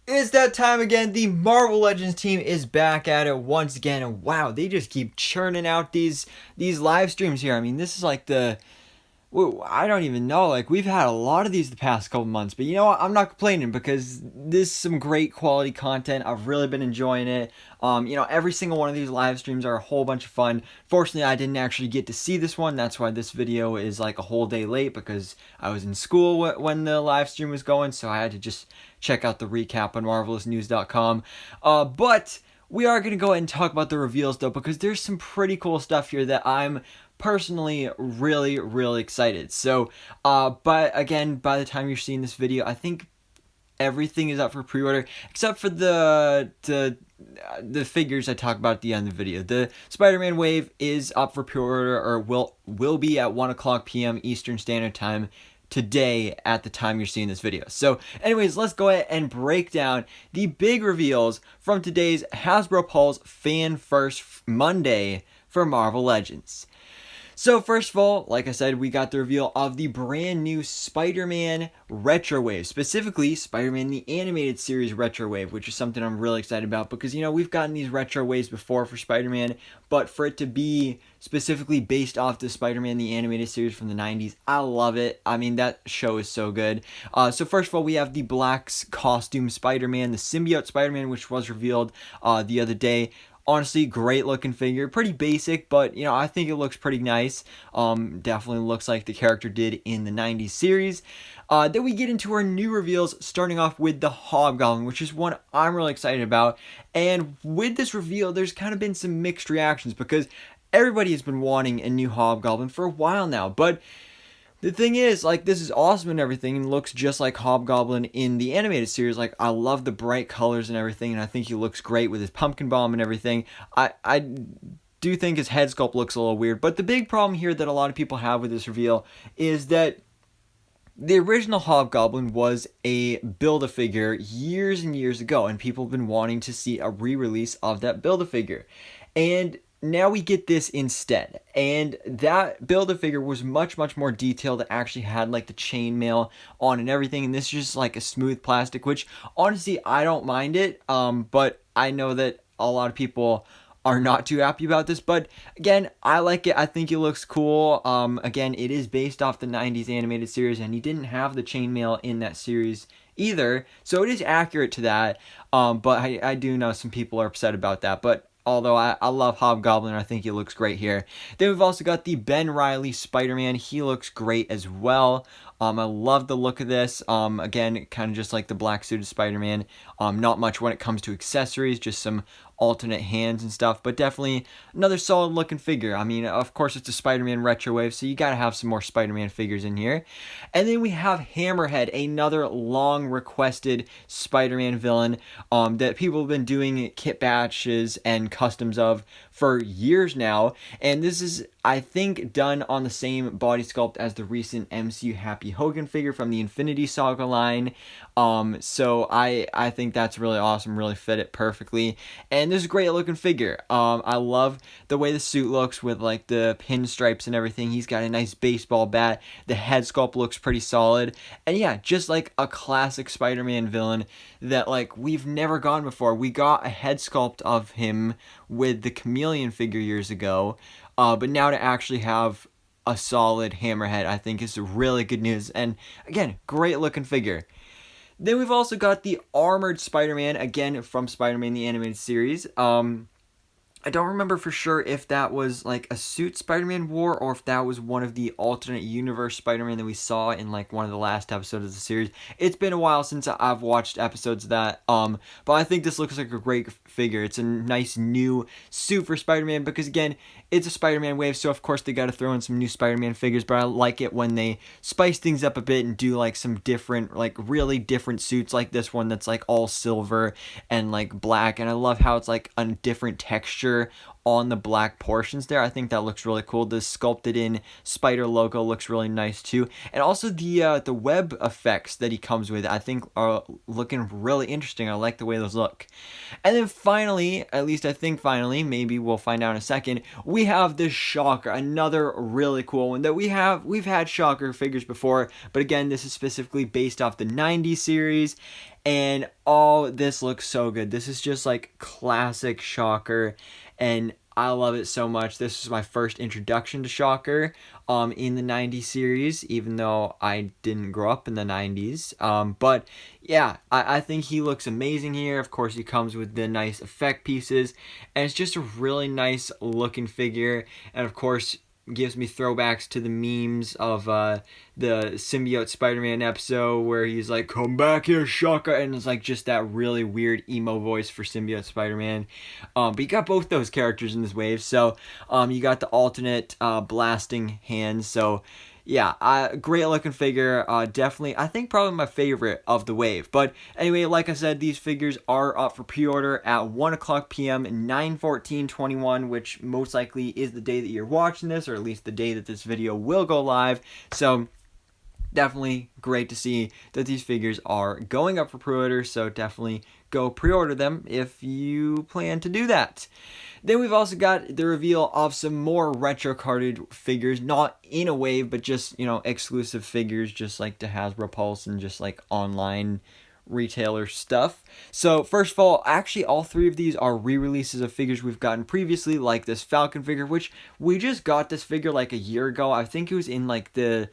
It's that time again. The Marvel Legends team is back at it once again, and wow, they just keep churning out these live streams here. I mean, this is like I don't even know. Like, we've had a lot of these the past couple months, but you know what? I'm not complaining because this is some great quality content. I've really been enjoying it. Every single one of these live streams are a whole bunch of fun. Fortunately, I didn't actually get to see this one. That's why this video is like a whole day late because I was in school when the live stream was going, so I had to just check out the recap on marvelousnews.com. But we are going to go ahead and talk about the reveals though, because there's some pretty cool stuff here that I'm personally really excited. So but again, by the time you're seeing this video, I think everything is up for pre-order except for the figures I talk about at the end of the video. The Spider-Man wave is up for pre-order, or will be at 1:00 p.m. Eastern Standard Time today at the time you're seeing this video. So anyways, let's go ahead and break down the big reveals from today's Hasbro Pulse Fan First Monday for Marvel Legends. So first of all, like I said, we got the reveal of the brand new Spider-Man Retro Wave, specifically Spider-Man the Animated Series Retro Wave, which is something I'm really excited about because, we've gotten these Retro Waves before for Spider-Man, but for it to be specifically based off the Spider-Man the Animated Series from the 90s, I love it. I mean, that show is so good. So first of all, we have the black costume Spider-Man, the symbiote Spider-Man, which was revealed the other day. Honestly, great looking figure. Pretty basic, but, I think it looks pretty nice. Definitely looks like the character did in the 90s series. Then we get into our new reveals, starting off with the Hobgoblin, which is one I'm really excited about. And with this reveal, there's kind of been some mixed reactions because everybody has been wanting a new Hobgoblin for a while now. But the thing is, this is awesome and everything, and looks just like Hobgoblin in the animated series. I love the bright colors and everything, and I think he looks great with his pumpkin bomb and everything. I do think his head sculpt looks a little weird, but the big problem here that a lot of people have with this reveal is that the original Hobgoblin was a Build-A-Figure years and years ago, and people have been wanting to see a re-release of that Build-A-Figure. And now we get this instead, and that Build-A-Figure was much more detailed. It actually had the chainmail on and everything, and this is just a smooth plastic, which honestly I don't mind it, but I know that a lot of people are not too happy about this, but again, I like it. I think it looks cool. Again, it is based off the 90s animated series, and he didn't have the chainmail in that series either, so it is accurate to that, but I do know some people are upset about that, but although I love Hobgoblin, I think he looks great here. Then we've also got the Ben Reilly Spider-Man. He looks great as well. I love the look of this. Again, kind of just like the black suited Spider-Man. Not much when it comes to accessories, just some alternate hands and stuff, but definitely another solid looking figure. I mean, of course it's a Spider-Man Retro Wave, so you gotta have some more Spider-Man figures in here. And then we have Hammerhead, another long requested Spider-Man villain that people have been doing kit batches and customs of for years now, and this is, I think, done on the same body sculpt as the recent MCU Happy Hogan figure from the Infinity Saga line. So I think that's really awesome, really fit it perfectly, and this is a great looking figure. I love the way the suit looks with the pinstripes and everything. He's got a nice baseball bat. The head sculpt looks pretty solid, and yeah, just like a classic Spider-Man villain that we've never gone before. We got a head sculpt of him with the Chameleon figure years ago, but now to actually have a solid Hammerhead, I think is really good news, and again, great looking figure. Then we've also got the Armored Spider-Man, again from Spider-Man the Animated Series. I don't remember for sure if that was a suit Spider-Man wore or if that was one of the alternate universe Spider-Man that we saw in one of the last episodes of the series. It's been a while since I've watched episodes of that, but I think this looks like a great figure. It's a nice new suit for Spider-Man because, again, it's a Spider-Man wave, so of course they gotta throw in some new Spider-Man figures, but I like it when they spice things up a bit and do some different, really different suits, like this one that's all silver and black, and I love how it's a different texture on the black portions there. I think that looks really cool. The sculpted in spider logo looks really nice too. And also the web effects that he comes with, I think are looking really interesting. I like the way those look. And then finally, at least I think finally, maybe we'll find out in a second, we have the Shocker, another really cool one that we've had Shocker figures before, but again, this is specifically based off the 90s series. And oh, this looks so good. This is just like classic Shocker, and I love it so much. This was my first introduction to Shocker in the 90s series, even though I didn't grow up in the 90s. But yeah, I think he looks amazing here. Of course, he comes with the nice effect pieces, and it's just a really nice looking figure. And of course, gives me throwbacks to the memes of the symbiote Spider-Man episode where he's like, "Come back here, Shocker," and it's like just that really weird emo voice for symbiote Spider-Man. But you got both those characters in this wave, so you got the alternate blasting hands. So yeah, great looking figure. Definitely, I think probably my favorite of the wave. But anyway, like I said, these figures are up for pre-order at 1 o'clock p.m. 9/14/21, which most likely is the day that you're watching this, or at least the day that this video will go live. So definitely great to see that these figures are going up for pre-order, so definitely go pre-order them if you plan to do that. Then we've also got the reveal of some more retro carded figures, not in a wave, but just, exclusive figures, just like to Hasbro Pulse and just like online retailer stuff. So first of all, actually all three of these are re-releases of figures we've gotten previously, like this Falcon figure, which we just got this figure like a year ago. I think it was in like the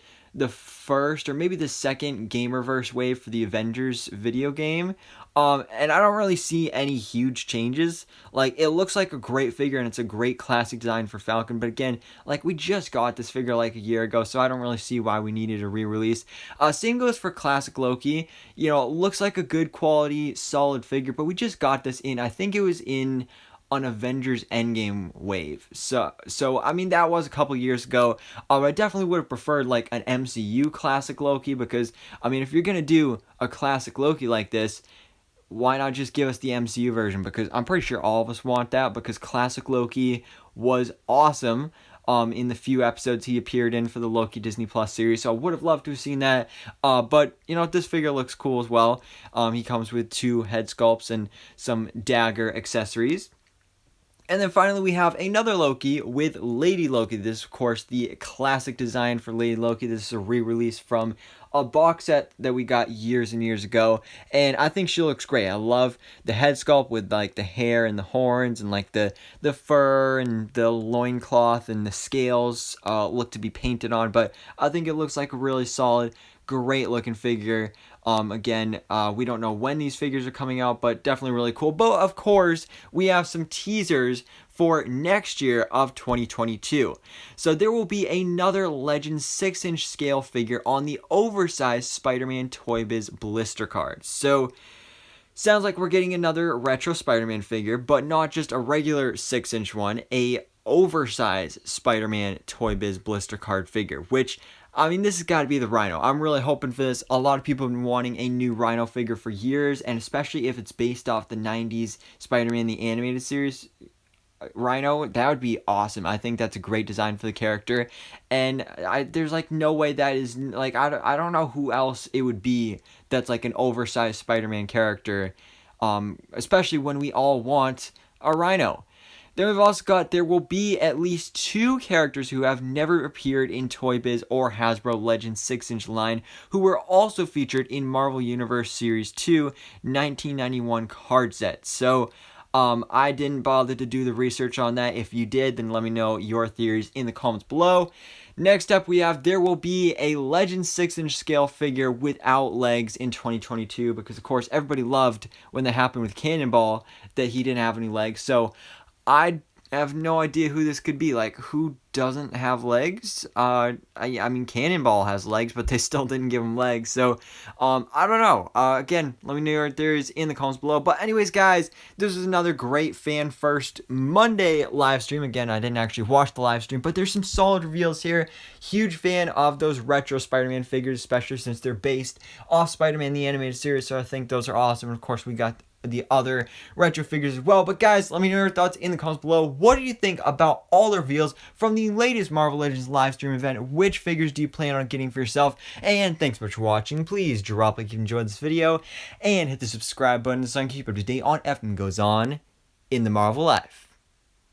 first or maybe the second Gamerverse wave for the Avengers video game. And I don't really see any huge changes. Like, it looks like a great figure and it's a great classic design for Falcon, but again, like, we just got this figure like a year ago, so I don't really see why we needed a re-release. Same goes for classic Loki. It looks like a good quality, solid figure, but we just got this in, I think it was in an Avengers Endgame wave. So I mean, that was a couple years ago. I definitely would have preferred like an MCU classic Loki, because I mean, if you're gonna do a classic Loki like this, why not just give us the MCU version? Because I'm pretty sure all of us want that, because classic Loki was awesome in the few episodes he appeared in for the Loki Disney Plus series. So I would have loved to have seen that. But this figure looks cool as well. He comes with 2 head sculpts and some dagger accessories. And then finally we have another Loki with Lady Loki. This is, of course, the classic design for Lady Loki. This is a re-release from a box set that we got years and years ago, and I think she looks great. I love the head sculpt with like the hair and the horns and like the fur and the loincloth and the scales look to be painted on, but I think it looks like a really solid, great looking figure. Again, we don't know when these figures are coming out, but definitely really cool. But of course, we have some teasers for next year of 2022. So there will be another Legends 6-inch scale figure on the oversized Spider-Man Toy Biz blister cards. So sounds like we're getting another retro Spider-Man figure, but not just a regular 6-inch one, a oversized Spider-Man Toy Biz blister card figure, which, I mean, this has got to be the Rhino. I'm really hoping for this. A lot of people have been wanting a new Rhino figure for years, and especially if it's based off the 90s Spider-Man the Animated Series Rhino, that would be awesome. I think that's a great design for the character, and there's like no way that is like, I don't know who else it would be that's like an oversized Spider-Man character, especially when we all want a Rhino. Then we've also got, there will be at least 2 characters who have never appeared in Toy Biz or Hasbro Legends 6-inch line, who were also featured in Marvel Universe Series 2 1991 card set. So I didn't bother to do the research on that. If you did, then let me know your theories in the comments below. Next up, we have, there will be a Legends 6-inch scale figure without legs in 2022, because of course everybody loved when that happened with Cannonball that he didn't have any legs. So I have no idea who this could be. Like, who doesn't have legs? I mean, Cannonball has legs, but they still didn't give him legs. So, I don't know. Again, let me know your theories in the comments below. But anyways, guys, this was another great Fan First Monday live stream. Again, I didn't actually watch the live stream, but there's some solid reveals here. Huge fan of those retro Spider-Man figures, especially since they're based off Spider-Man the Animated Series. So I think those are awesome. And of course, we got the other retro figures as well. But guys, let me know your thoughts in the comments below. What do you think about all the reveals from the latest Marvel Legends live stream event? Which figures do you plan on getting for yourself? And thanks so much for watching. Please drop a like if you enjoyed this video and hit the subscribe button so I can keep up to date on everything that goes on in the Marvel life.